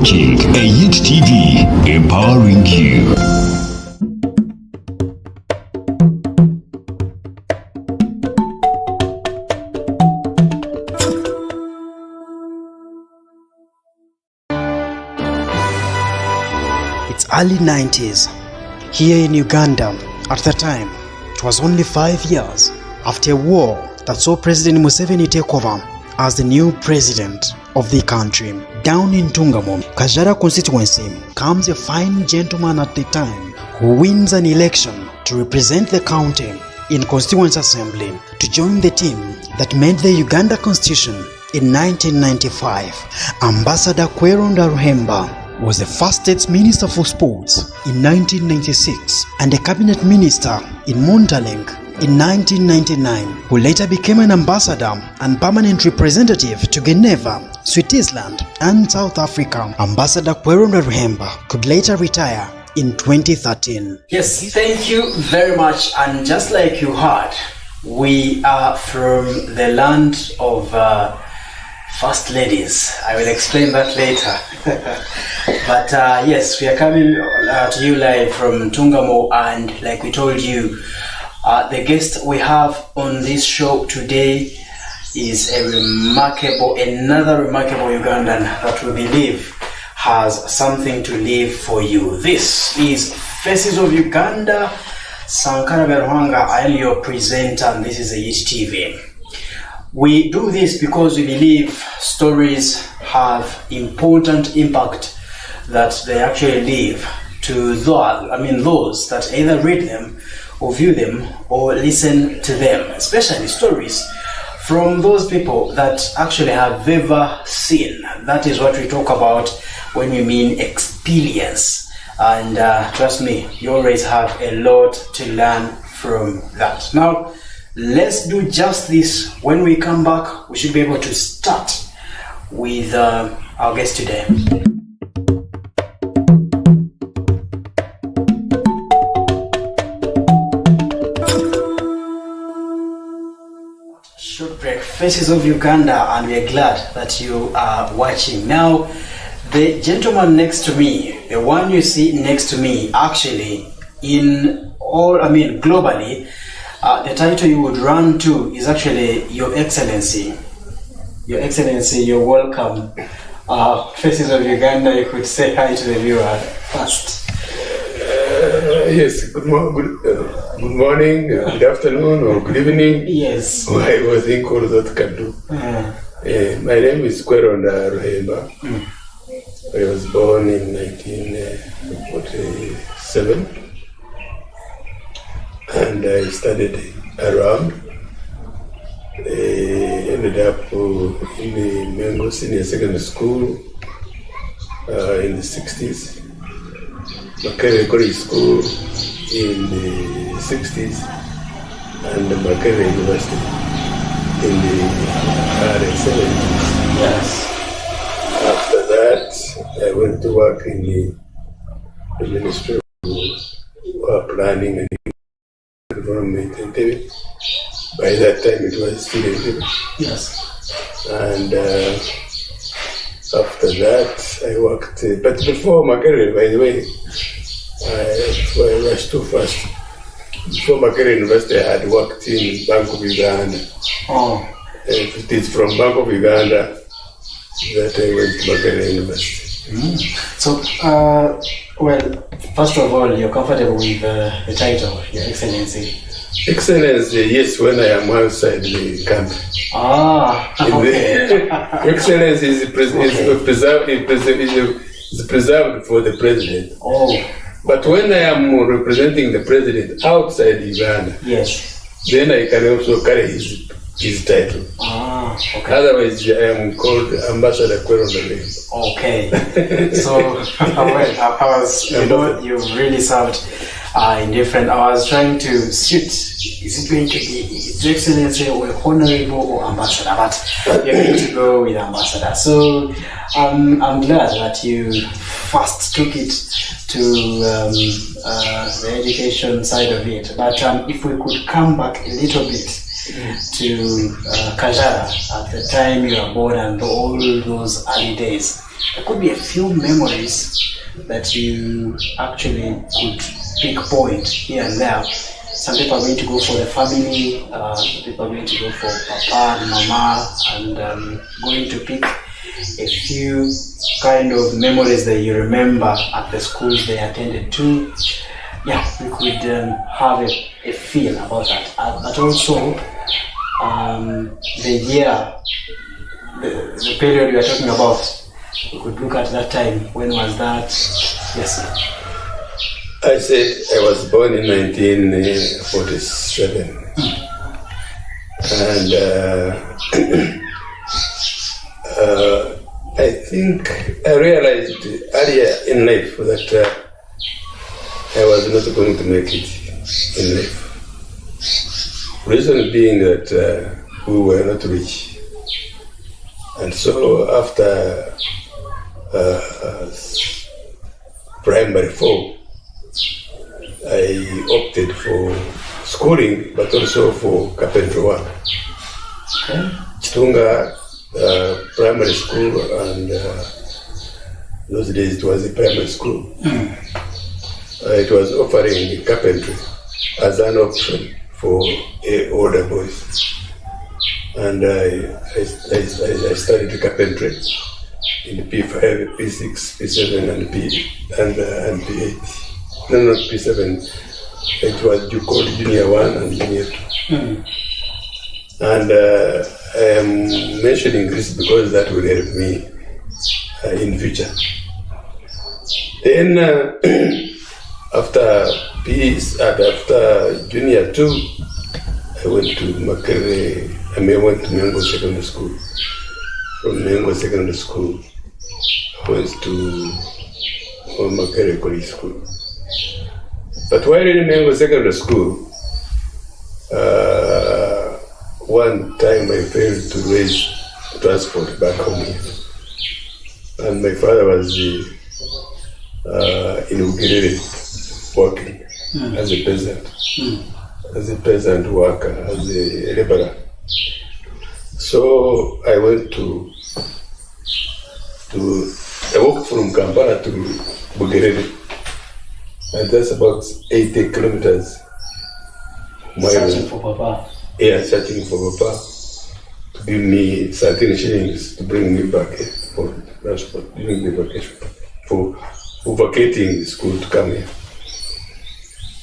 watching a Youth TV, empowering you. It's early 90s here in Uganda. At the time, it was only 5 years after a war that saw President Museveni take over as the new president of the country. Down in Tungamo, Kajara constituency, comes a fine gentleman at the time who wins an election to represent the county in Constituent Assembly to join the team that made the Uganda Constitution in 1995. Ambassador KWERONDA RUHEMBA was the first state minister for sports in 1996 and a cabinet minister in Montaleng in 1999, who later became an ambassador and permanent representative to Geneva, Switzerland and South Africa. Ambassador KWERONDA RUHEMBA could later retire in 2013. Yes, thank you very much. And just like you heard, we are from the land of first ladies. I will explain that later. But yes, we are coming to you live from Tungamo, and like we told you, the guest we have on this show today is another remarkable Ugandan that we believe has something to live for you. This is Faces of Uganda. Sankara Beruhanga, I'm your presenter, and this is a Youth TV. We do this because we believe stories have important impact that they actually leave to those that either read them or view them or listen to them, especially stories from those people that actually have ever seen. That is what we talk about when we mean experience. And trust me, you always have a lot to learn from that. Now, let's do just this. When we come back, we should be able to start with our guest today. Short break, Faces of Uganda, and we are glad that you are watching. Now, the gentleman next to me, the one you see next to me, actually, globally, the title you would run to is actually Your Excellency. Your Excellency, you're welcome. Faces of Uganda, you could say hi to the viewer first. Yes, good morning, good afternoon, or good evening. Yes. I was think all that can do. My name is KWERONDA RUHEMBA. I was born in 1947. And I studied around. Ended up in the Mengo Senior Secondary School in the 60s. Makerere College School in the 60s. And Makerere University in the early 70s. Yes. After that, I went to work in the Ministry of Planning and Environment. By that time it was student. Yes. And after that I worked, but before Makerere, by the way, I rushed too fast. Before Makerere University I had worked in Bank of Uganda. It is from Bank of Uganda that I went to Makerere University. So, well, first of all, you're comfortable with the title, Your Excellency? Excellency, yes, when I am outside the country. Okay. Excellency is preserved for the president. But when I am representing the president outside Uganda, yes, then I can also carry his title. Okay. Otherwise, I am called Ambassador KWERONDA RUHEMBA. Okay. So, you've really served in different. I was trying to suit. Is it going to be His Excellency or Honorable or Ambassador? But you're going to go with Ambassador. So, I'm glad that you first took it to the education side of it. But if we could come back a little bit to Kajara at the time you were born and all those early days. there could be a few memories that you actually could pinpoint here and there. Some people are going to go for the family, some people are going to go for papa and mama, and going to pick a few kind of memories that you remember at the schools they attended to. Yeah, we could have a feel about that. But also, the year, the period we are talking about, we could look at that time. When was that? Yes. I said I was born in 1947. And I think I realized earlier in life that I was not going to make it in life. Reason being that we were not rich. And so after primary 4, I opted for schooling, but also for carpentry work. Okay. Chitunga primary school, and those days it was a primary school. It was offering carpentry as an option for older boys. And I studied carpentry in P5, P6, P7, and P8. No, not P7. It was called Junior 1 and Junior 2. And I am mentioning this because that will help me in future. Then after Junior 2, I went to Makerere. I went to Mengo Secondary School. From Mengo Secondary School, I went to Makerere College School. But while in Mengo Secondary School, one time I failed to raise transport back home here. And my father was in Uganda working as a peasant worker, as a laborer. So I went I walked from Kampala to Bugerere, and that's about 80 kilometers. Searching for Papa. Yeah, searching for Papa to give me 13 shillings to bring me back for transport during the vacation, for vacating school to come here.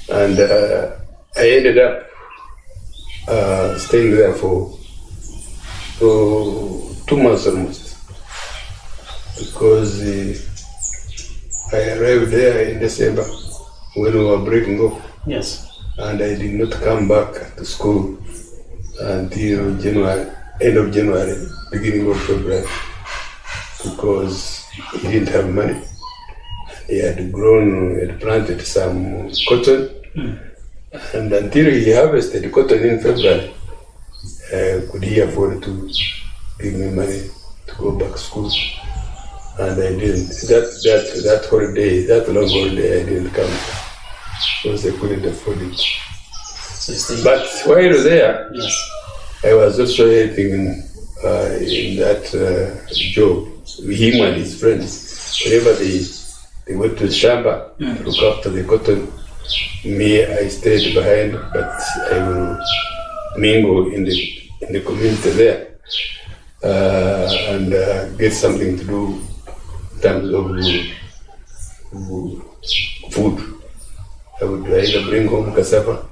And I ended up staying there for 2 months almost, because I arrived there in December when we were breaking off. Yes. And I did not come back to school until end of January, beginning of February, because he didn't have money. He had planted some cotton, and until he harvested cotton in February, could he afford to give me money to go back to school? And I didn't. That holiday, that long holiday, I didn't come because I couldn't afford it. So but while there, yes, I was also helping in that job. Him and his friends, whenever they went to the shamba to look after the cotton, me, I stayed behind, but I will mingle in the community there and get something to do in terms of food. I would either bring home cassava.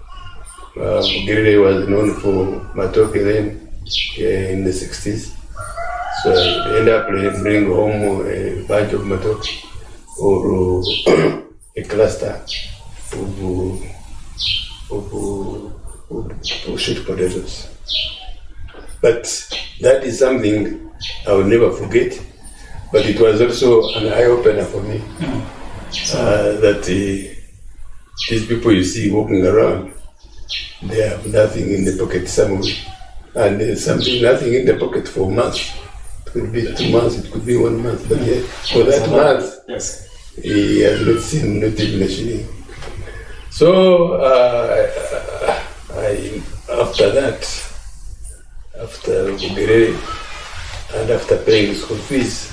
Bugerere was known for matoke then in the 60s. So I end up bringing home a bunch of matoke or a cluster of sweet potatoes. But that is something I will never forget. But it was also an eye-opener for me that these people you see walking around, they have nothing in the pocket somewhere. And nothing in the pocket for months. It could be 2 months, it could be 1 month. But yeah, for that month, yes, he has not seen, not even a shilling. So after Bugerere, and after paying school fees,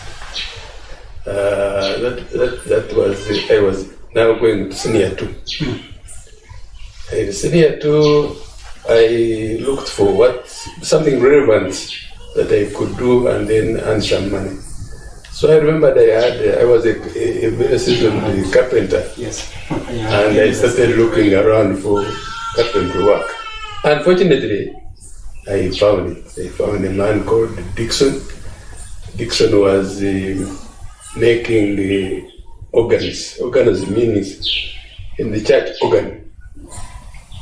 That was, I was now going to senior 2. In senior 2, I looked for something relevant that I could do and then earn some money. So I remembered I was a very seasoned carpenter. Yes. And I started looking around for carpentry work. Unfortunately, I found it. I found a man called Dixon. Dixon was making the organs. Organs means in the church organ.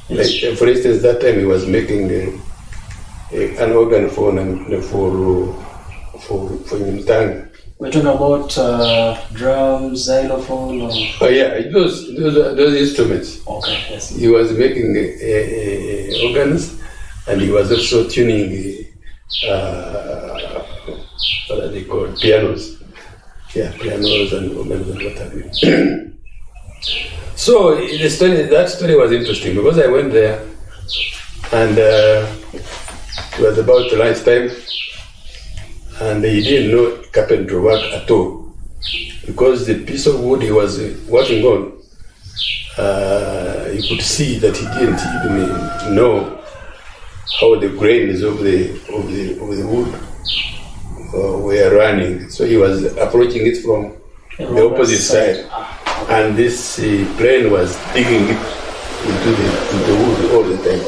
Like, for instance, that time he was making an organ for Nyimtang. We're talking about drums, xylophone, or... Oh yeah, those instruments. Okay, yes. He was making organs, and he was also tuning what are they called? Pianos. Yeah, pianos and organs and what have you. So that story was interesting because I went there, and it was about lunchtime, and he didn't know carpentry work at all because the piece of wood he was working on, you could see that he didn't even know how the grains of the wood were running. So he was approaching it from the opposite side, and this plane was digging it into the wood all the time.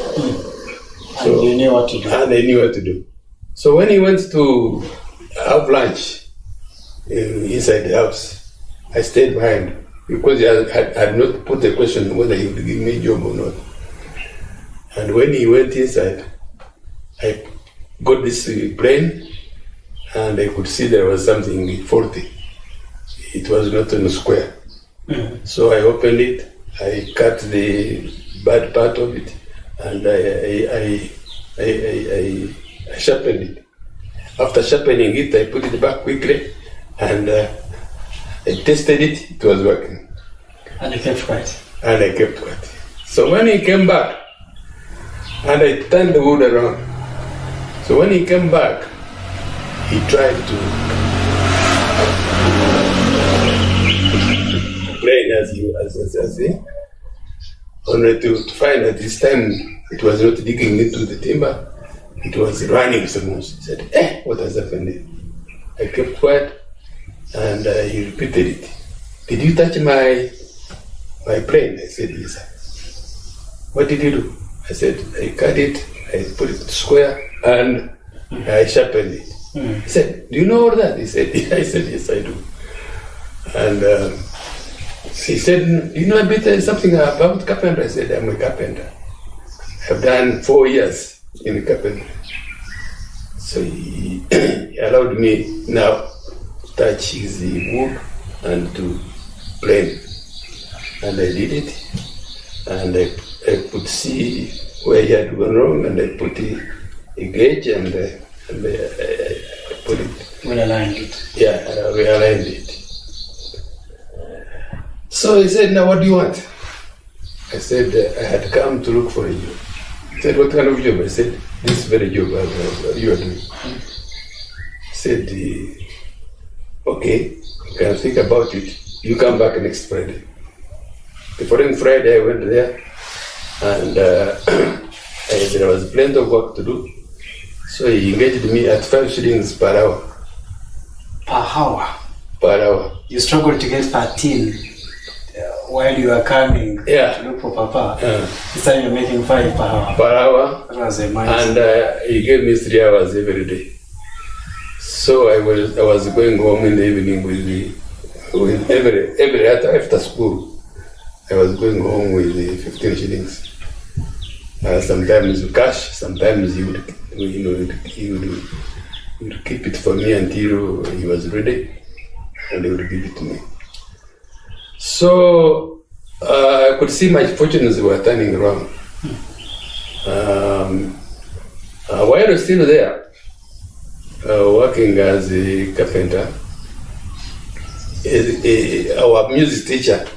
So, and you knew what to do. And I knew what to do. So when he went to have lunch inside the house, I stayed behind because he had not put the question whether he would give me a job or not. And when he went inside, I got this plane, and I could see there was something faulty. It was not in a square. Mm-hmm. So I opened it, I cut the bad part of it, and I sharpened it. After sharpening it, I put it back quickly, and I tested it, it was working. And you kept quiet? And I kept quiet. So when he came back, and I turned the wood around, so when he came back, he tried to plane as only to find that this time it was not digging into the timber, it was running smooth. He said, what has happened here? I kept quiet, and he repeated it. Did you touch my plane? I said, yes, sir. What did you do? I said, I cut it, I put it square, and I sharpened it. He said, do you know all that? He said, yeah. I said, yes, I do. And he said, do you know a bit something about carpenter? I said, I'm a carpenter. I've done 4 years in carpentry. So he allowed me now to touch his wood and to plane. And I did it. And I could see where he had gone wrong, and I put a gauge and I put it. Realigned it. Yeah, I realigned it. So he said, now what do you want? I said, I had come to look for a job. He said, what kind of job? I said, this very job you are doing. He said, okay, you can think about it. You come back next Friday. The following Friday I went there, and there was plenty of work to do. So he engaged me at 5 shillings per hour. Per hour? Per hour. You struggled to get 13 while you were coming to look for Papa. This time you're making 5 per hour. Per hour. That was a nice. And he gave me 3 hours every day. So I was going home in the evening with every after school. I was going home with 15 shillings. Sometimes cash, sometimes he would keep it for me until he was ready, and he would give it to me. So I could see my fortunes were turning around. While I was still there, working as a carpenter, our music teacher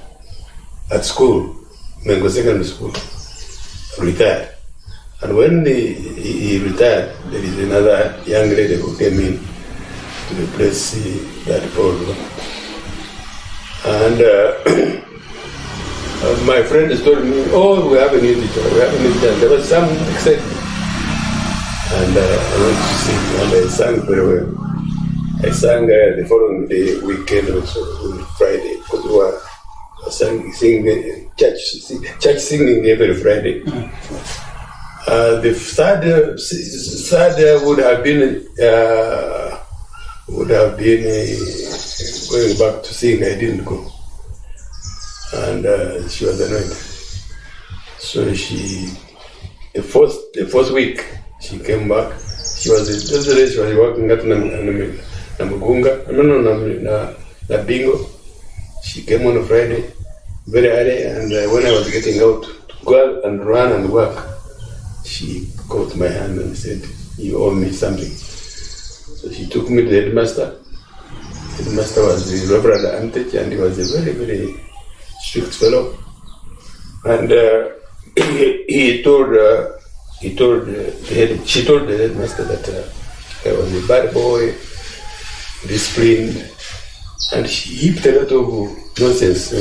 at school, Mengo Secondary School, retired. And when he retired, there is another young lady who came in to replace that old one. And my friend has told me, oh, we have a new teacher, There was some excitement. And I went to sing, and I sang very well. I sang the following day, weekend also, on Friday, because we were singing church singing every Friday. The third would have been going back to sing. I didn't go, and she was annoyed. So the first week she came back. She was working at Namugunga, na Bingo. She came on a Friday, very early, and when I was getting out to go and run and work, she caught my hand and said, "You owe me something." So she took me to the headmaster. The headmaster was the Reverend Antech, and he was a very, very strict fellow. And she told the headmaster that I was a bad boy, disciplined, and she heaped a lot of nonsense.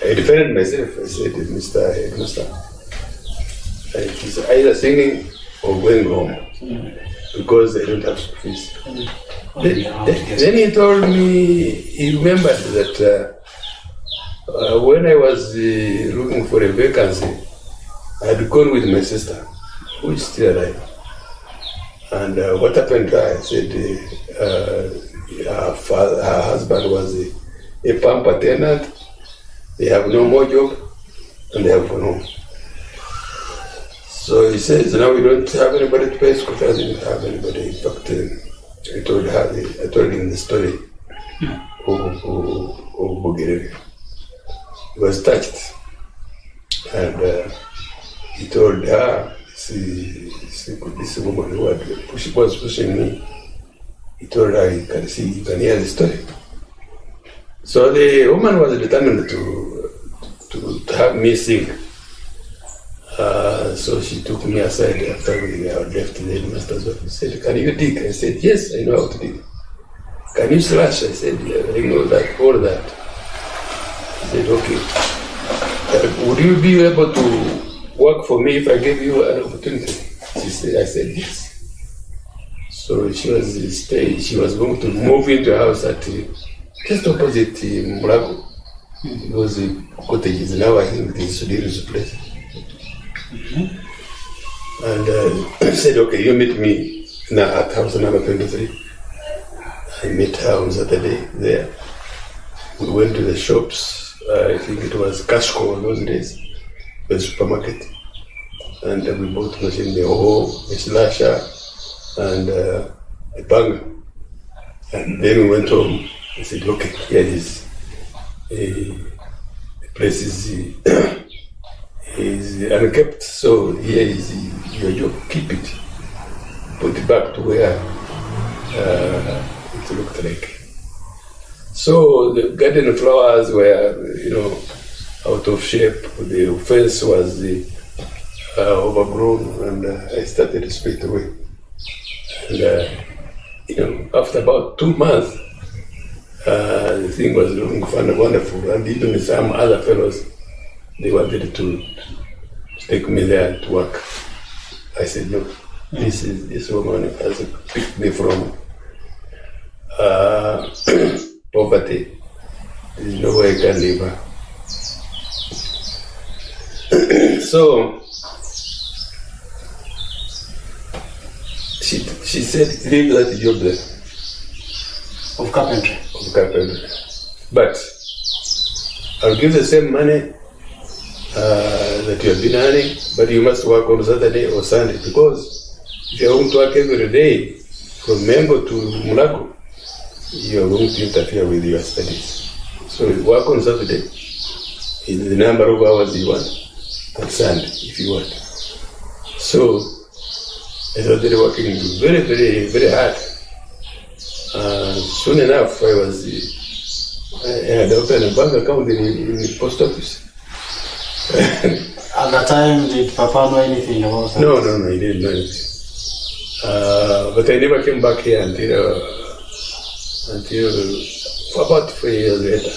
I defended myself. I said, "Mr. Headmaster, it's either singing or going home because I don't have school fees." Then he told me, he remembered that when I was looking for a vacancy, I had gone with my sister, who is still alive. And what happened to her, I said, her husband was a pump attendant. They have no more job, and they have gone home. So he says, now we don't have anybody to pay school fees. I didn't have anybody. In fact, I told him the story of Bugireri. He was touched, and he told her, this woman who was pushing me, he told her, you can hear the story. So the woman was determined to have me sing. So she took me aside after we had left the headmaster's office. She said, "Can you dig?" I said, "Yes, I know how to dig." "Can you slash?" I said, "Yeah, I know that, all that." He said, "Okay. Would you be able to work for me if I gave you an opportunity?" I said, "Yes." So she was going to move into a house at just opposite Mulago. Those cottages now, I think the Sudir's place. And I said, "Okay, you meet me now at house number 23. I met her on Saturday there. We went to the shops. I think it was Cashco those days, the supermarket. And we bought machine, the hoe, a slasher, and a banger. And then we went home. I said, "Okay, here is the place is unkept, so here is your job. Keep it, put it back to where it looked like." So the garden flowers were, out of shape. The fence was overgrown, and I started straight away. And after about 2 months, the thing was looking fun and wonderful, and even some other fellows, they wanted to take me there to work. I said, "No, this woman has picked me from poverty. There's no way I can leave her." So she said, "Leave that job there." Of carpentry. But I'll give the same money that you have been earning, but you must work on Saturday or Sunday, because if you're going to work every day from Mengo to Mulago, you're going to interfere with your studies. So you work on Saturday in the number of hours you want, and Sunday if you want. So I started working very, very, very hard. Soon enough, I had opened a bank account in the post office. At that time, did Papa know anything about that? No, he didn't know anything. But I never came back here until about 4 years later,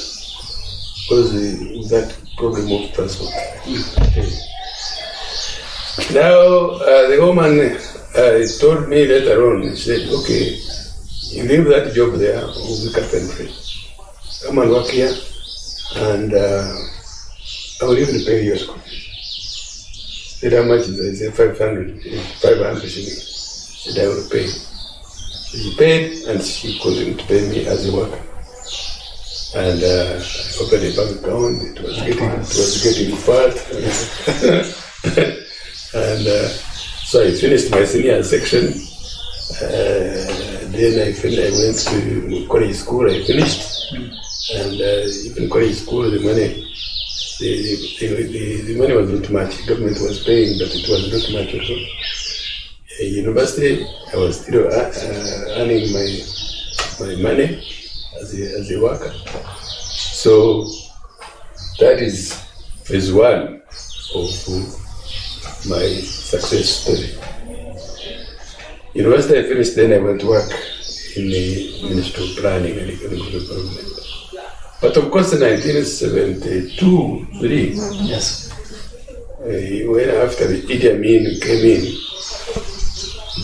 because of that problem of transport. Now, the woman told me later on, she said, okay, you leave that job there, will be carpentry. Come and work here, and I will even pay your school fees. Said, how much is it? I said, 500 shillings. Said, I will pay. She paid, and she continued to pay me as a worker. And I opened a bank account. It was getting fat. And so I finished my senior section. Then I went to college school. I finished, and even college school, the money was not much. The government was paying, but it was not much also. University, I was still earning my money as a worker. So that is phase one of my success story. University I finished, then I went to work in the Ministry of Planning and Economic Development. But of course in 1972-3, Yes. When after the Idi Amin came in,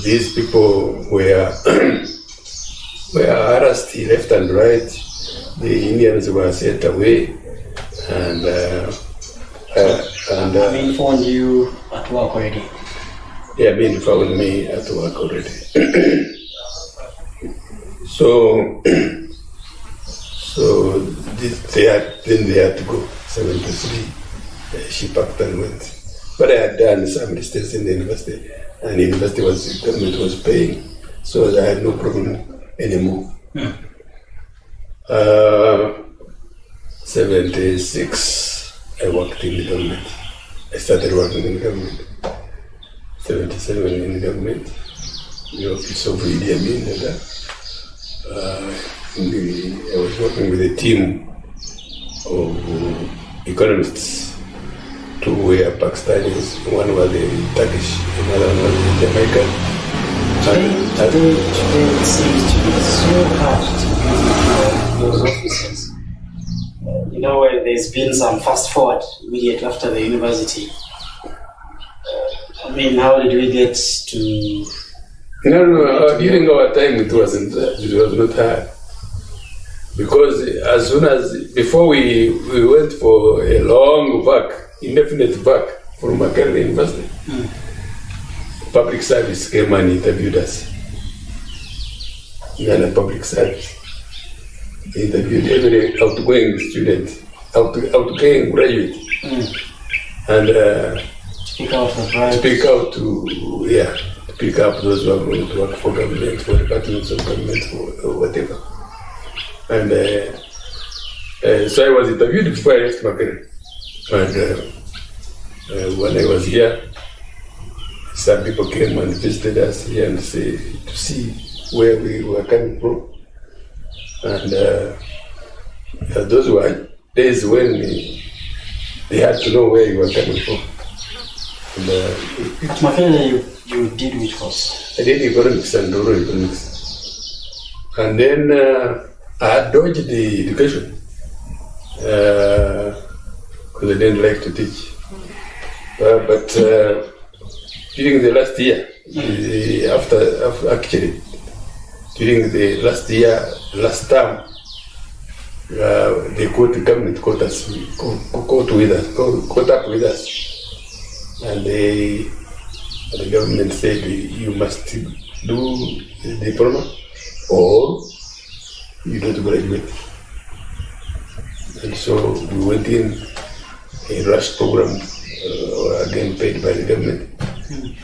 these people were harassed left and right. The Indians were sent away, and Amin found you at work already. Yeah, Amin found me at work already. So they had to go. 73, she packed and went. But I had done some mistakes in the university, and the government was paying, so I had no problem anymore. 76, I worked in the government. I started working in the government. 77 in the government, the office of Idi Amin. I was working with a team of economists. Two were Pakistanis, one was a Turkish, another one was a Jamaican. Today it seems to be so hard to get those offices. When there's been some fast forward immediately after the university. How did we get to... No, during our time it was not hard. Because as soon as, before we went for a long indefinite vac from Makerere University, public service came and interviewed us. Uganda Public Service. They interviewed every outgoing student, outgoing graduate. And speak out for private. Speak up those who are going to work for government, for departments of government, or whatever. And so I was interviewed before I left Makerere. And when I was here, some people came and visited us here and to see where we were coming from. And those were days when they had to know where you were coming from. And, at Makerere, you did which course? I did economics and rural economics. And then I dodged the education because I didn't like to teach. But during the last year, during the last term, the government caught up with us. And the government said you must do a diploma or you don't graduate. And so we went in a rush program, again paid by the government.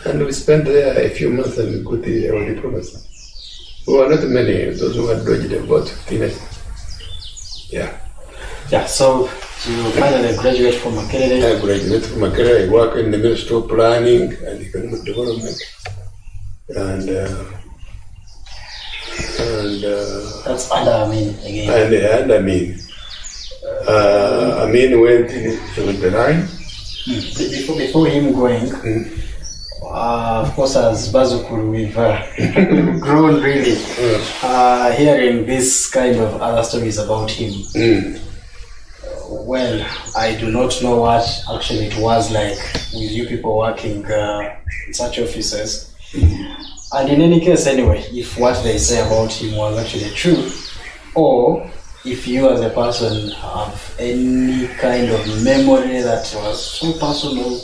And we spent there a few months and we got our diplomas. We were not many, those who had graduated about 15. Yeah, so you finally graduated from Makerere. I graduated from Makerere. I work in the Ministry of Planning and Economic Development. And that's under Amin again. And Amin. Amin went in 79. Before him going, Of course, as Bazukuru, we've grown really hearing this kind of other stories about him. Well, I do not know what actually it was like with you people working in such offices. And in any case, anyway, if what they say about him was actually true, or if you as a person have any kind of memory that was so personal,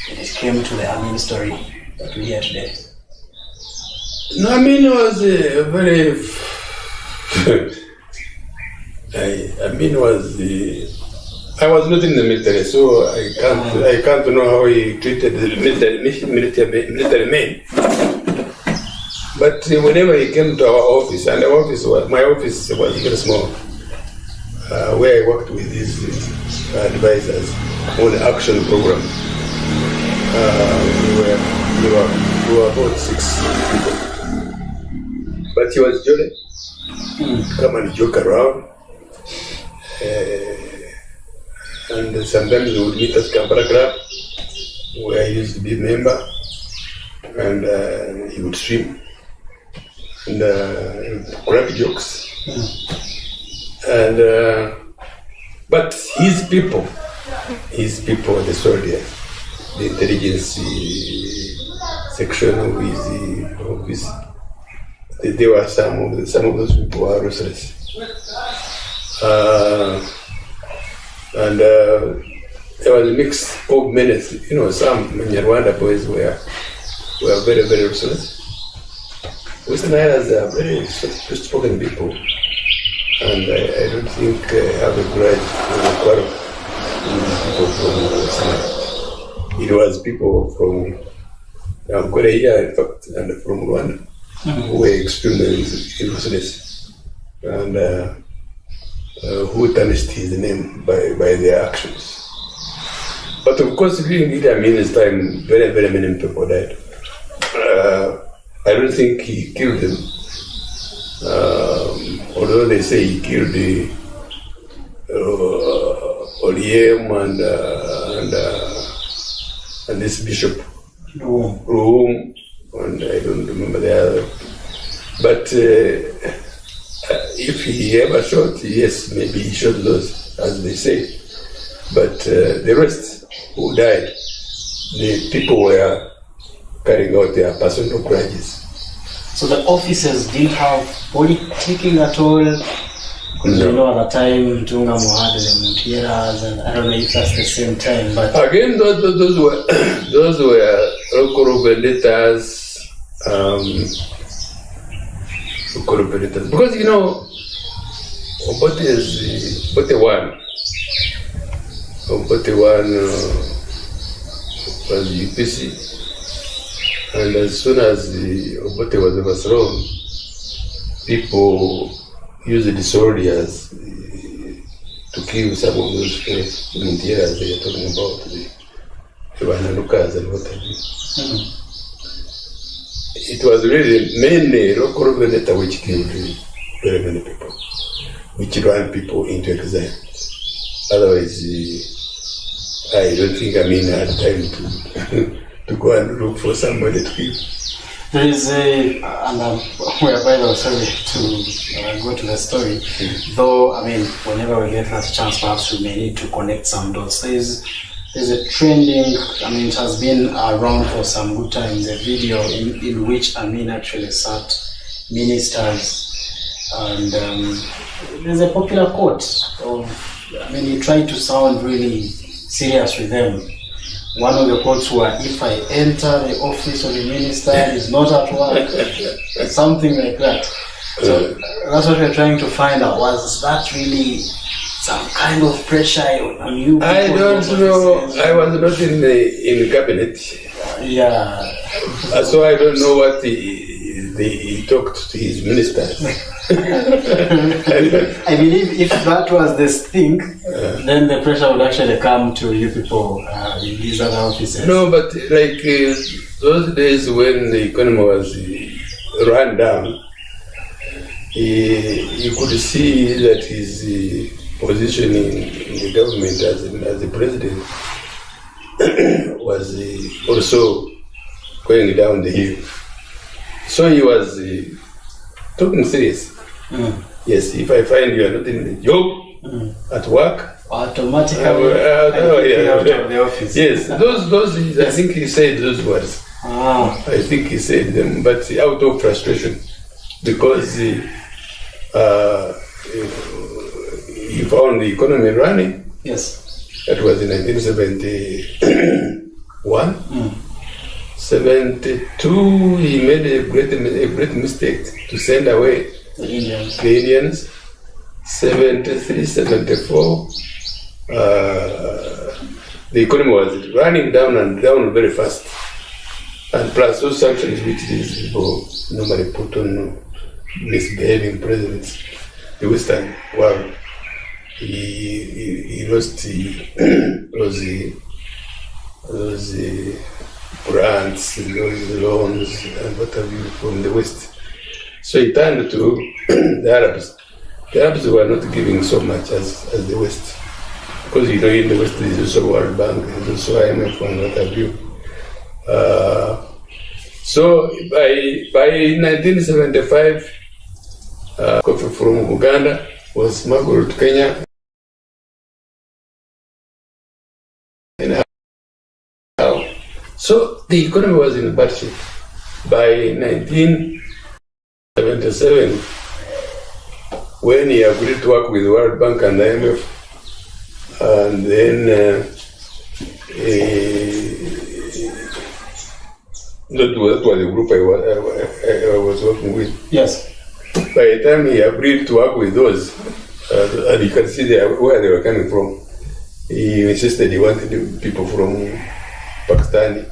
it came to the Amin story that we hear today. No, Amin was very. I was not in the military, so I can't know how he treated the military men. But whenever he came to our office, and my office was very small, where I worked with his advisors on the action program. We were about 6 people. But he was jolly. Come and joke around. And sometimes we would meet at Kampala Club, where I used to be a member, and he would swim and crack jokes. And but his people, the soldier, the intelligence section of his office, there were some of those people were ruthless. And there was a mix of many, some Rwanda boys were very, very ruthless. Western Islands are very spoken people, and I don't think I have a grudge for people from Western Islands. It was people from Korea, in fact, and from Rwanda, who were extremely ruthless, and who tarnished his name by their actions. But of course, during Idi Amin's time, very, very many people died. I don't think he killed them, although they say he killed the Oliem and this bishop, Ruhum, and I don't remember the other. But if he ever shot, yes, maybe he shot those, as they say. But the rest who died, the people were carrying out their personal grudges. So the officers didn't have politicking at all? Because No. at the time, Tunga had the Mutieras, and I don't know if that's the same time, but... Again, those were local vendettas, because Obote one was UPC, and as soon as Obote was overthrown, people used the soldiers to kill some of those volunteers they are talking about, the Wanalukas and what have you. It was really mainly local vendetta which killed very many people, which ran people into exile. Otherwise, I don't think Amin had time to go and look for somebody to kill. There is and we're by the way, sorry to go to the story, though, whenever we get that chance, perhaps we may need to connect some dots. There's a trending, it has been around for some good time, the video in which Amin actually sat ministers, and there's a popular quote of, he tried to sound really serious with them. One of the quotes were, "If I enter the office of the minister, he's not at work," something like that. So that's what we're trying to find out. Was that really some kind of pressure on you? I don't know. I was not in the cabinet. Yeah. So I don't know what he talked to his ministers. I believe if that was this thing, then the pressure would actually come to you people in these other offices. No, but like those days when the economy was run down, you could see that his position in the government as the president was also going down the hill. So he was talking serious. Yes, if I find you are not in the job, at work, automatically out of the office. Yes, those. I think he said those words. I think he said them, but out of frustration, because he found the economy running. Yes. That was in 1971. 72, he made a great mistake to send away the Indians. 73, 74, the economy was running down and down very fast. And plus those sanctions which these people normally put on misbehaving presidents, the Western world, he lost those grants, those loans, and what have you from the West. So he turned to the Arabs. The Arabs were not giving so much as the West. Because in the West there is also World Bank, there is also IMF and what have you. So by 1975, coffee from Uganda was smuggled to Kenya. So the economy was in bad shape. By 1977, when he agreed to work with the World Bank and the IMF, and then that was the group I was working with. Yes. By the time he agreed to work with those, and you can see where they were coming from, he insisted he wanted people from Pakistan,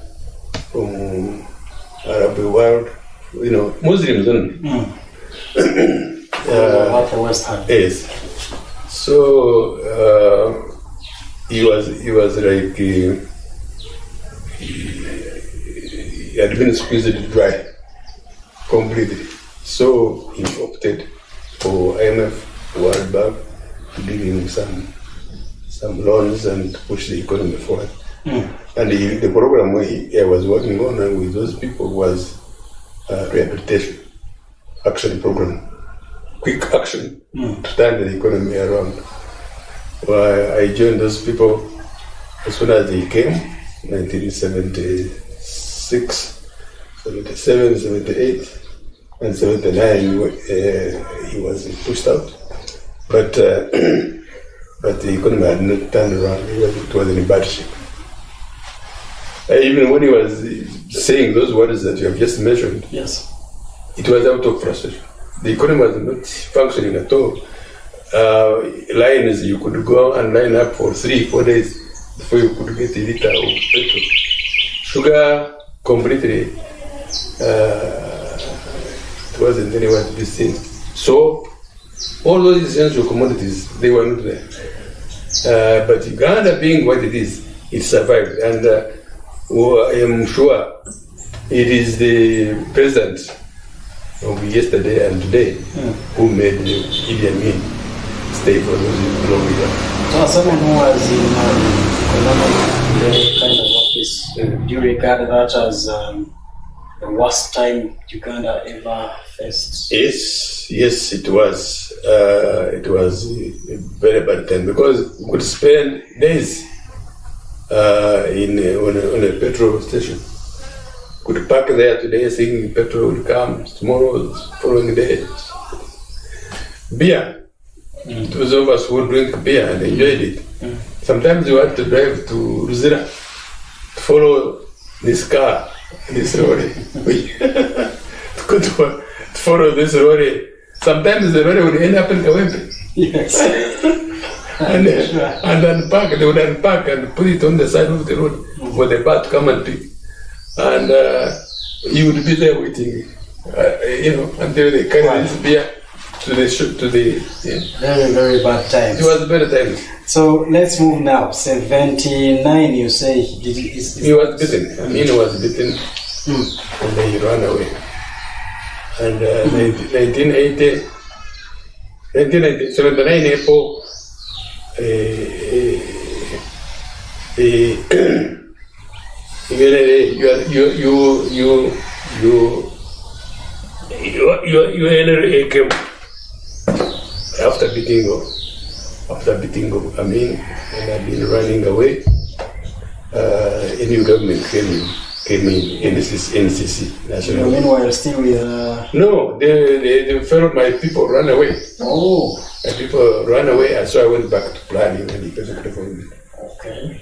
from Arab world, Muslims only. What the West had. Yes. So he was like he had been squeezed dry completely. So he opted for IMF, World Bank, to give him some loans and push the economy forward. And the program I was working on with those people was rehabilitation action program, quick action to turn the economy around. Well, I joined those people as soon as they came, 1976, 77, 78, and 79. He was pushed out, but the economy had not turned around. It was in bad shape. Even when he was saying those words that you have just mentioned, yes, it was out of frustration. The economy was not functioning at all. Lines, you could go and line up for 3-4 days before you could get a liter of petrol. Sugar, completely, it wasn't anywhere to be seen. So, all those essential commodities, they were not there. But Uganda being what it is, it survived. And I am sure it is the president of yesterday and today who made Idi Amin stay for those long years. So someone who was in economic kind of office, do you regard that as the worst time Uganda ever faced? Yes, it was. It was a very bad time because we could spend days on a petrol station. Could park there today thinking petrol would come tomorrow, following day. Beer. Those of us who drink beer and enjoyed it. Sometimes you had to drive to Ruzira to follow this car, this lorry. to follow this lorry. Sometimes the lorry would end up in Kawempe. Yes. and unpack, they would unpack and put it on the side of the road for the bar to come and pick. And you would be there waiting, until they carry this beer to the Very, very bad times. It was better times. So let's move now. 79, you say he was beaten. Amin was beaten, and then he ran away. And 1979 April, he NRA came after beating Amin, and I've been running away. A new government came in, NCC, National. Meanwhile, still with... No, they felt my people ran away. Oh. My people ran away, and so I went back to planning and economic development. Okay.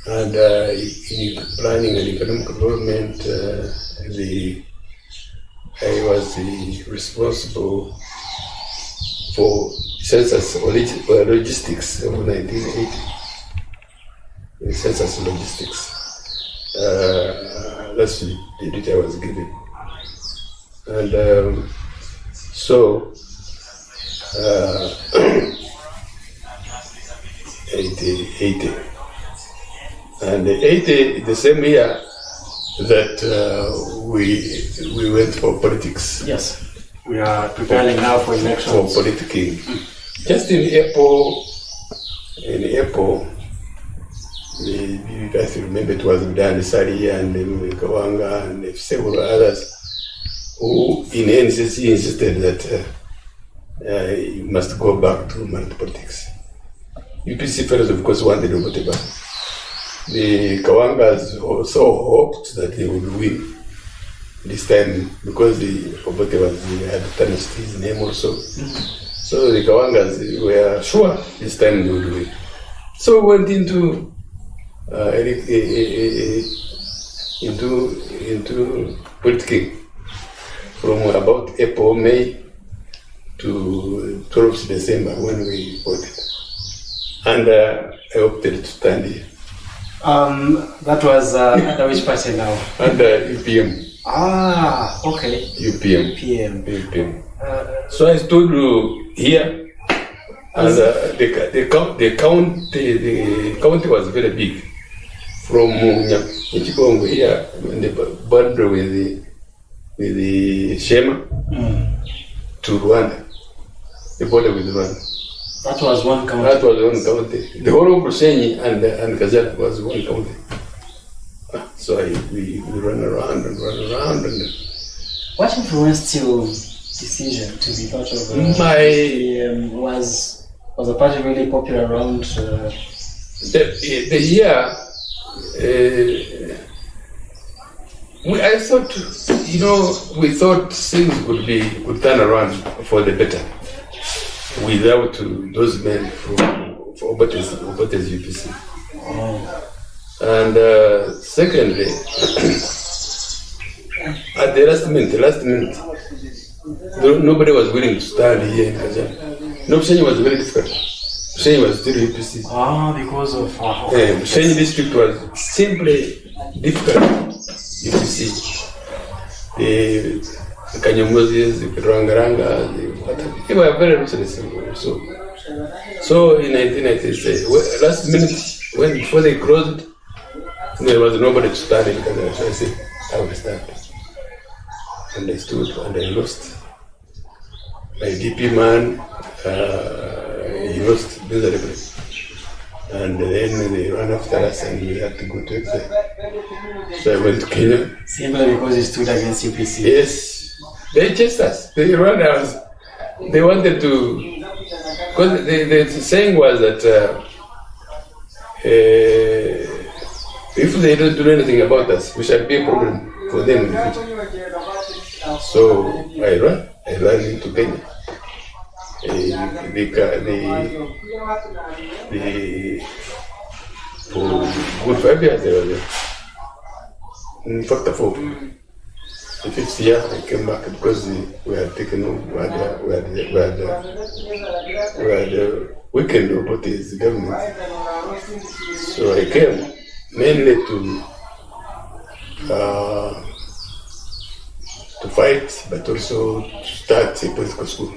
And in planning and economic development, I was responsible for census logistics of 1980. The census logistics. That's the duty I was given. And so, 80. And 80, the same year that we went for politics. Yes. We are preparing now for elections. For politicking. Just in April, you guys remember it was Dan Sari and Kawanga and several others who in NCC insisted that you must go back to market politics. UPC fellows, of course, wanted Obote. The Kawangas also hoped that they would win this time because the Obote had tarnished his name also. So the Kawangas were sure this time they would win. So we went into politicking from about April, May to 12th December when we voted. And I opted to stand here. That was under which party now? Under UPM. Ah, okay. UPM. So I stood here, and the county was very big. From Nchikongo here, in the border with the Shema to Rwanda, the border with Rwanda. That was one county. That was one county. The whole of Bushenyi and Kazala was one county. So we ran around. What influenced your decision to be part of was the party really popular around the year? I thought, we thought things would turn around for the better without those men for Obote's UPC. Oh. And secondly, at the last minute, nobody was willing to stand here in Kazan. No, Bushenyi was very difficult. Bushenyi was still UPC. Because of... Bushenyi district was simply difficult UPC. The Kanyomozis, the Rangaranga, they were very ruthless. So in 1996, last minute, before they closed, there was nobody to stand in Kazan. So I said, I will stand. And I stood and I lost. My DP man, he lost miserably. And then they ran after us and we had to go to exile. So I went to Kenya. Simply because you stood against UPC? Yes. They chased us. They ran us. They wanted to... Because the saying was that if they don't do anything about us, we shall be a problem for them in the future. So I ran into Kenya. For good 5 years they were there. In fact, for the 5th year I came back because we had taken over, we had weakened Obote's government. So I came mainly to fight, but also to start a political school.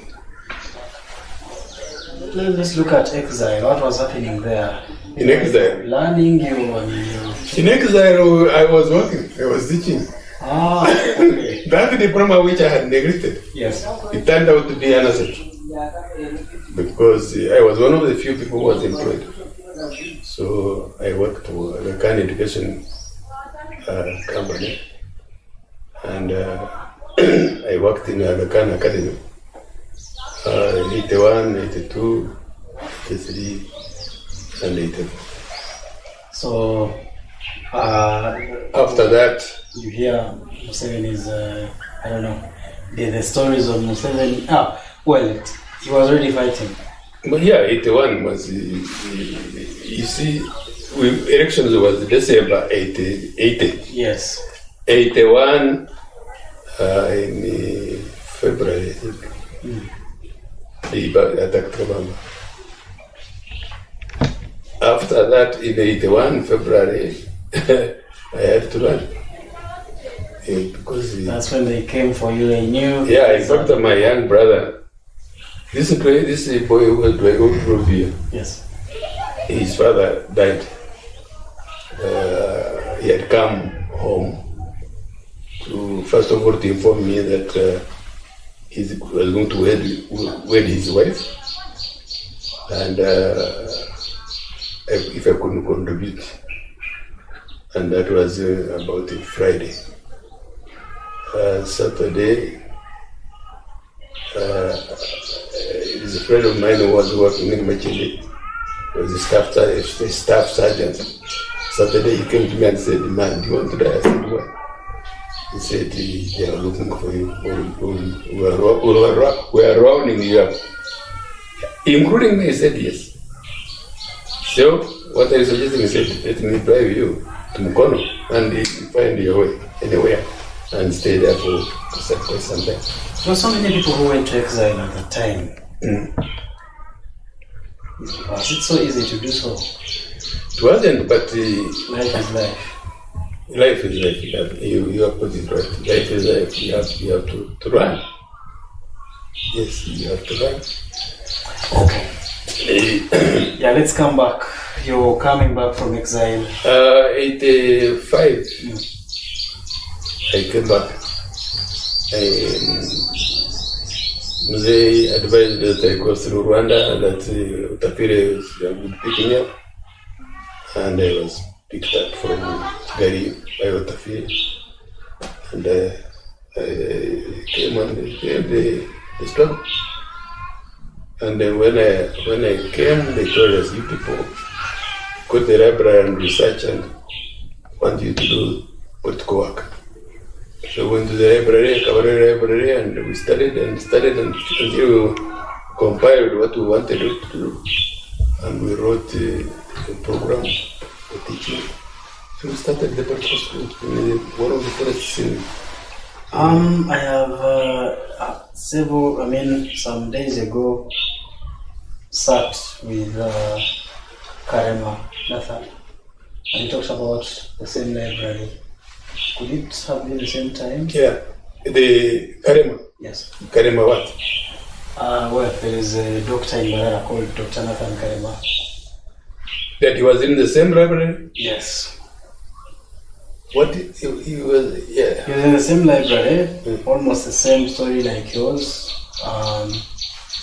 Let's look at exile. What was happening there? In exile? Learning In exile, I was working. I was teaching. Okay. That diploma which I had neglected. Yes. It turned out to be an asset. Because I was one of the few people who was employed. So I worked for the kind education company, and I worked in the Khan Academy. 81, 82, 83, and 84. So after that, you hear Museveni is I don't know the stories of Museveni. Well, he was already fighting. But yeah, 81 was you see, elections was December 80. Yes. 81 in February, I think. They attacked Kabamba. After that, in 81 February, I had to run. Because that's when they came for you. They knew. Yeah, in fact, my young brother, this boy who drove here. Yes. His father died. He had come home to, first of all, to inform me that he was going to wed his wife, and if I couldn't contribute. And that was about Friday. Saturday, it is a friend of mine who was working in Machili. He was a staff sergeant. Saturday he came to me and said, "Man, do you want to die?" I said, "Why?" He said, "They are looking for you. We are rounding you up." Including me, he said, "Yes." So, what are you suggesting? He said, "Let me drive you to Mukono and find your way anywhere." And stay there for quite some time. There were so many people who went to exile at that time. Was it so easy to do so? It wasn't, but life is life. Life is life. You have put it right. Life is life. You have to run. Yes, you have to run. Okay. Yeah, let's come back. You're coming back from exile. 85. I came back. They advised that I go through Rwanda, that Utapire was a good picking up, and I was picked up from Gari by Utapire, and I came on the struggle. And then when I came, they told us, "You people go to the library and research, and want you to do political work." So we went to the library, and we studied until we compiled what we wanted to do. And we wrote a program for teaching. So we started the political school in one of the forests in... I have some days ago sat with Karema Nathan, and he talks about the same library. Could it have been the same time? Yeah, the Karema. Yes. Karema what? Well, there is a doctor in Malala called Dr. Nathan Karema. That he was in the same library? Yes. What he was? Yeah. He was in the same library, almost the same story like yours.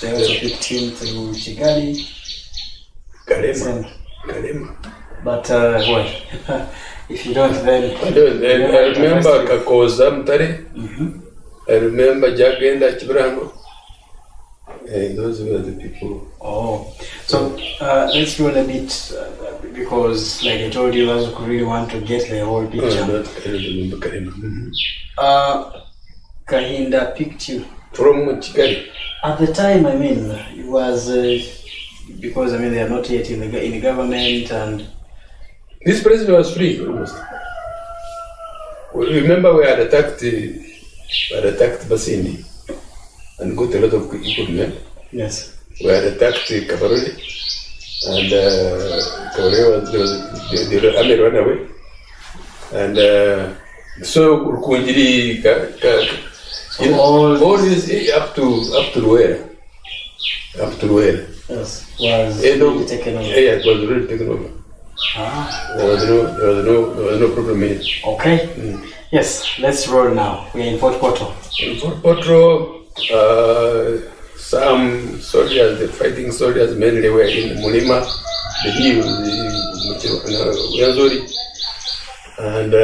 They also picked him through Kigali. Karema. But well, if you don't, then I remember Kakoza Mtare. I remember Jagenda Chibrango. Those were the people. Oh, so let's roll a bit because, like I told you, I really want to get the whole picture. I don't remember Karema. Kahinda picked you from Kigali. at the time. It was because they are not yet in the government, and this president was free almost. Remember, we had attacked Basindi and got a lot of equipment. Yes. We had attacked Kabarole, and Kabarole the army ran away. And so Rukunjiri, all this up to where? Yes, was really taken over. Yeah, it was really taken over. There was no problem in it. Okay. Yes, let's roll now. We are in Fort Poto. In Fort Poto, some soldiers, the fighting soldiers, mainly were in Mulima, the hills, And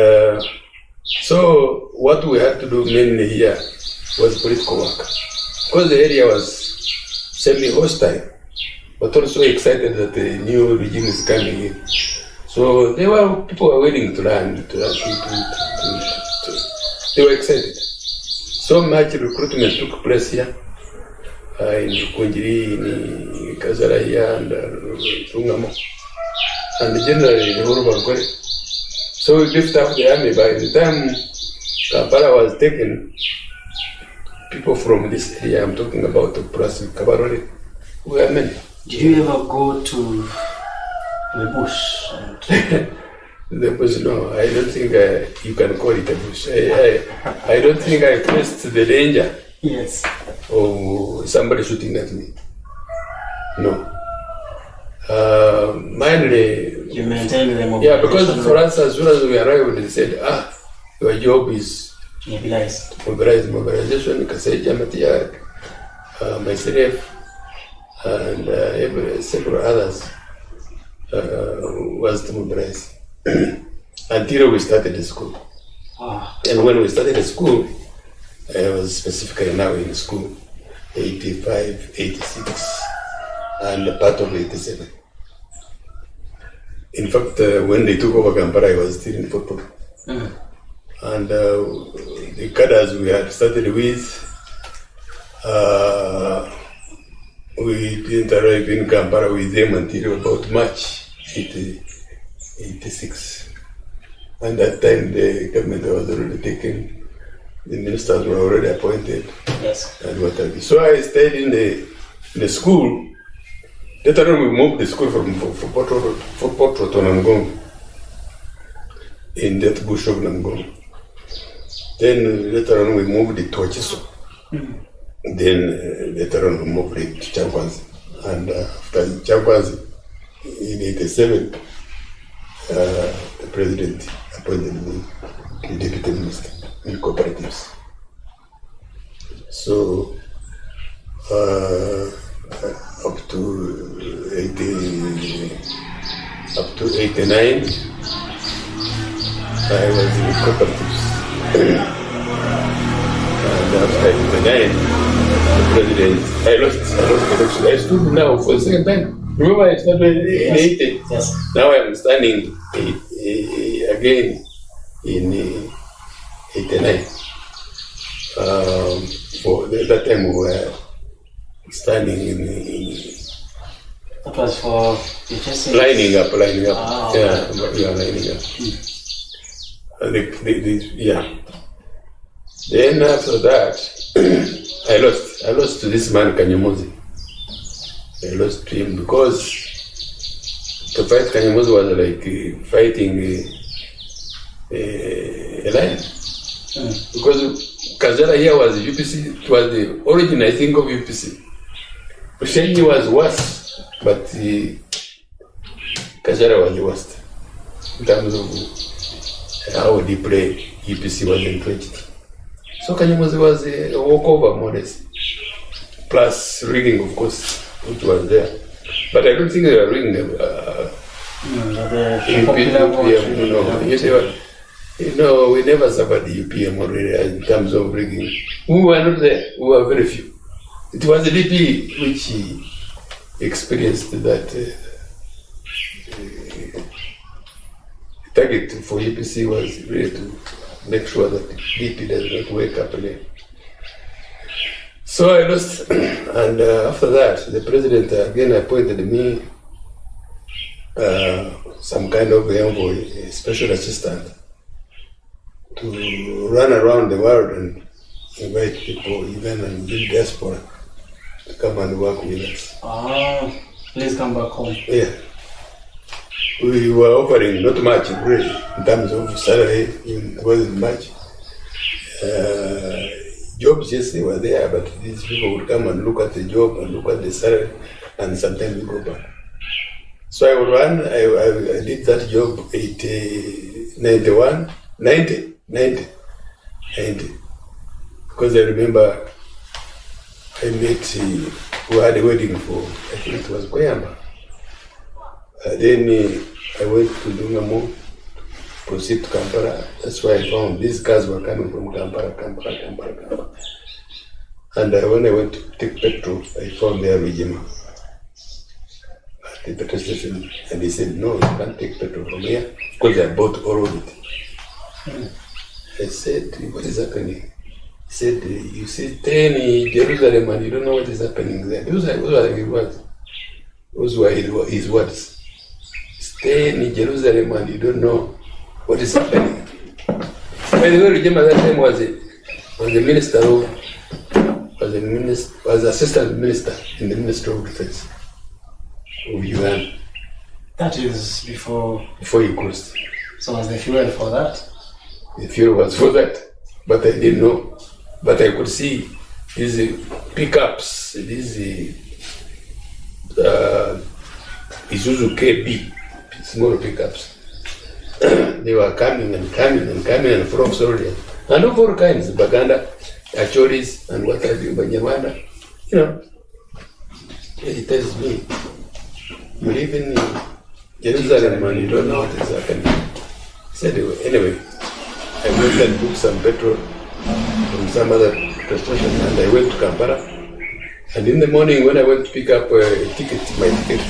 so what we had to do mainly here was political work. Because the area was semi-hostile, but also excited that the new regime is coming in. So people were willing to learn, they were excited. So much recruitment took place here, in Kunjiri, in Kazaraya, and Sungamo, and generally the whole of Angole. So we lifted up the army. By the time Kampala was taken, people from this area, I'm talking about plus Kabarole, were many. Did you ever go to the bush? And the bush, no, I don't think you can call it a bush. I don't think I faced the danger. Yes. Of somebody shooting at me. No. Mainly, you maintained the mobilization. Yeah, because for us, as soon as we arrived, they said, your job is mobilization, Kasai Jamatia, myself, and several others was to mobilize until we started the school. And when we started the school, I was specifically now in school, 85, 86, and part of 87. In fact, when they took over Kampala, I was still in football. And the cadres we had started with, we didn't arrive in Kampala with them until about March 86. And that time the government was already taken, the ministers were already appointed. Yes. And what have you. So I stayed in the school. Later on we moved the school from Fort Road to Namgong, in that bush of Namgong. Then later on we moved it to Achiso. Then later on we moved it to Chakwanzi. And after Chakwanzi, in 87, the president appointed me the deputy minister in cooperatives. So up to 89, I was in cooperatives. And after 89, the president, I lost the election. I stood now for the second time. Remember, I started in 80. Yes. Now I'm standing again in 89. For that time we were standing in that was for lining up. Ah, yeah, we are lining up. Yeah. Then after that, I lost to this man Kanyamuzi. I lost to him because to fight Kanyamuzi was like fighting a lion. Because Kazara here was UPC, it was the origin, I think, of UPC. Ushenyi was worse, but Kazara was the worst in terms of how they play UPC was entrenched. So Kanyamuzi was a walkover, more or less. Plus rigging, of course, which was there. But I don't think they were rigging we never suffered the UPM already in terms of rigging. We were not there, we were very few. It was the DP which experienced that target for UPC was really to make sure that DP does not wake up again. So I lost, and after that, the president again appointed me some kind of envoy, a special assistant, to run around the world and invite people, even in the diaspora, to come and work with us. Please come back home. Yeah. We were offering not much, really, in terms of salary, it wasn't much. Jobs, yes, they were there, but these people would come and look at the job and look at the salary, and sometimes we go back. So I would run, I did that job 90. Because I remember I met, we had a wedding for, I think it was Koyamba. Then I went to Dungamo proceed to Kampala. That's why I found these cars were coming from Kampala. And when I went to take petrol, I found there Rujema at the petrol station. And he said, no, you can't take petrol from here because I bought all of it. I said, what is happening? He said, you stay in Jerusalem and you don't know what is happening there. Those were his words. Stay in Jerusalem and you don't know what is happening. By the way, Rujema at that time was assistant minister in the Ministry of Defense of Uganda. That is before he crossed. So was the fuel for that? The fuel was for that, but I didn't know. But I could see these pickups, these Isuzu KB, small pickups. They were coming and from Soria. And of all kinds, Baganda, Achoris, and what have you, Banyamana. You know, he tells me, you live in Jerusalem and you don't know what is happening. He said, anyway, I went and booked some petrol from some other station and I went to Kampala. And in the morning when I went to pick up my ticket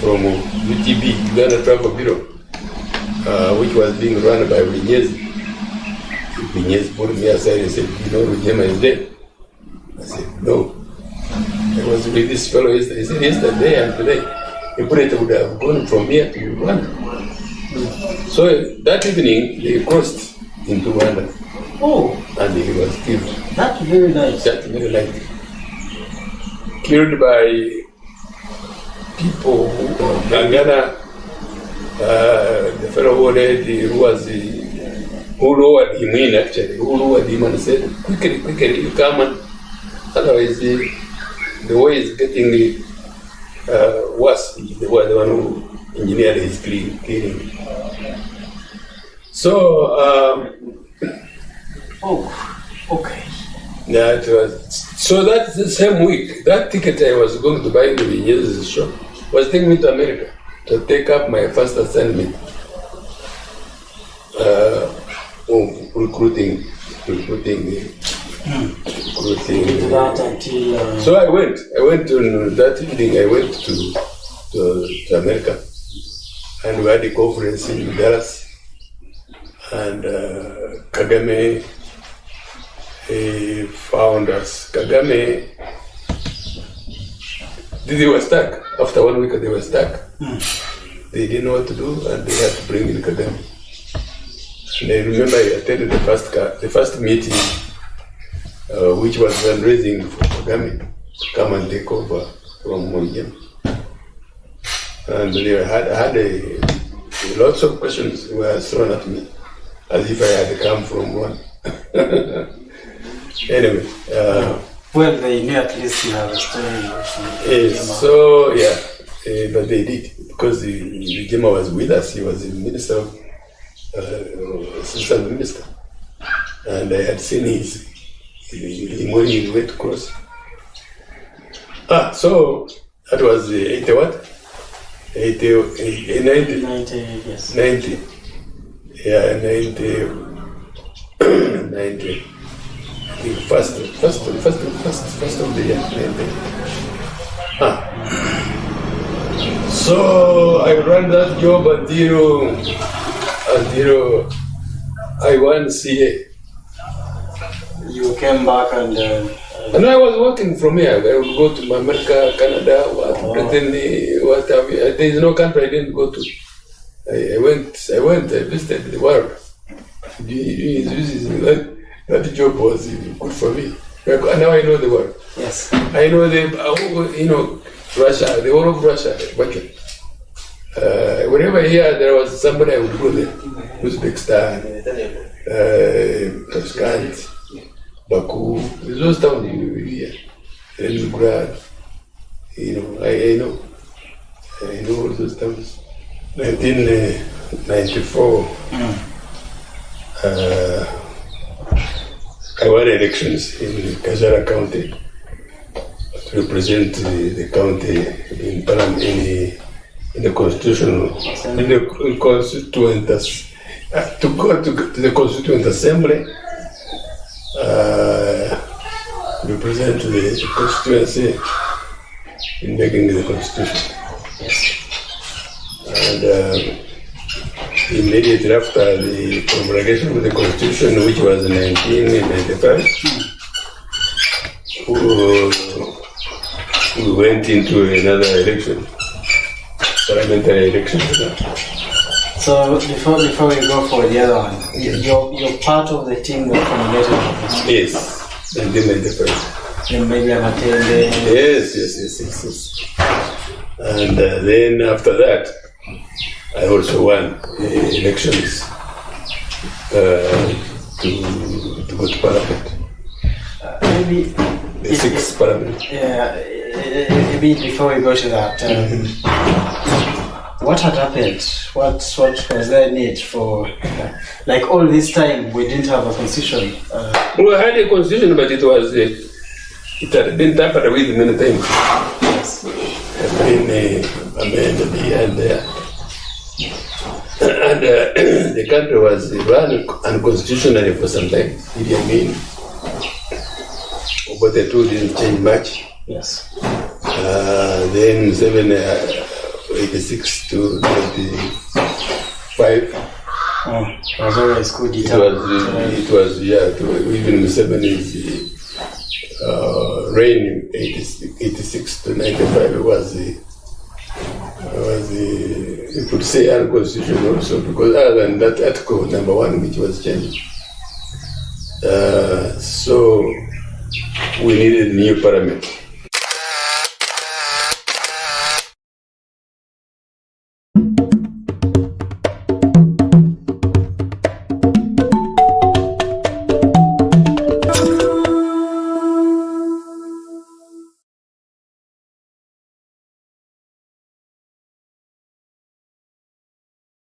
from UTB, Uganda Travel Bureau, which was being run by Vinyez pulled me aside and said, you know, Rujema is dead. I said, no. I was with this fellow yesterday. He said, yesterday and today, he would have gone from here to Rwanda. So that evening, they crossed into Rwanda. Oh. And he was killed. That's very nice. That's very nice. Killed by people who, Gangana, the fellow who lowered him in actually, who lowered him and said, quickly, you come and otherwise the way is getting worse. They were the one who engineered his killing. So, okay. That was, so that's the same week. That ticket I was going to buy in the Vinyez's shop was taking me to America to take up my first assignment. Recruiting. So I went to that evening. I went to America, and we had a conference in Dallas, and Kagame found us. Kagame, they were stuck. After 1 week, they were stuck. They didn't know what to do, and they had to bring in Kagame. And I remember I attended the first meeting, which was fundraising for Kagame to come and take over from Monjem. And they had lots of questions were thrown at me, as if I had come from one. Anyway. Well, they knew at least you have a story. So, yeah, but they did, because the Jema was with us. He was the minister, assistant minister. And I had seen him when he went to cross. So that was 80 what? 90, yes. 90. Yeah, 90. 90. First of the year. 90. So I ran that job until I won CA. You came back and I was working from here. I would go to America, Canada, Britain, what have you. There is no country I didn't go to. I visited the world. That job was good for me. Now I know the world. Yes. I know Russia, the whole of Russia. Whenever here there was somebody I would go there. Uzbekistan, Tashkent, Baku, those towns here. Leningrad, I know all those towns. 1994, I won elections in Kajara County to represent the county in Parliament, in the constitutional, in the constituent to go to the Constituent Assembly, represent the constituency in making the constitution. And immediately after the promulgation of the constitution, which was in 1995, we went into another election, parliamentary election. So before we go for the other one, you're part of the team that formulated the constitution? Yes, 1995. Then maybe I'm attending. Yes. And then after that, I also won elections to go to Parliament. Maybe The sixth Parliament. Yeah, a bit before we go to that. What had happened? What was there need for? Like all this time, we didn't have a constitution. We had a constitution, but it had been tampered with many times. Yes. Had been amended here and there. And the country was run unconstitutionally for some time. Idi Amin. But the two didn't change much. Yes. Then 86 to 95. It was always good. It was even Museveni's reign 86 to 95 was you could say unconstitutional also, because other than that article number 1 which was changed. So we needed a new parliament.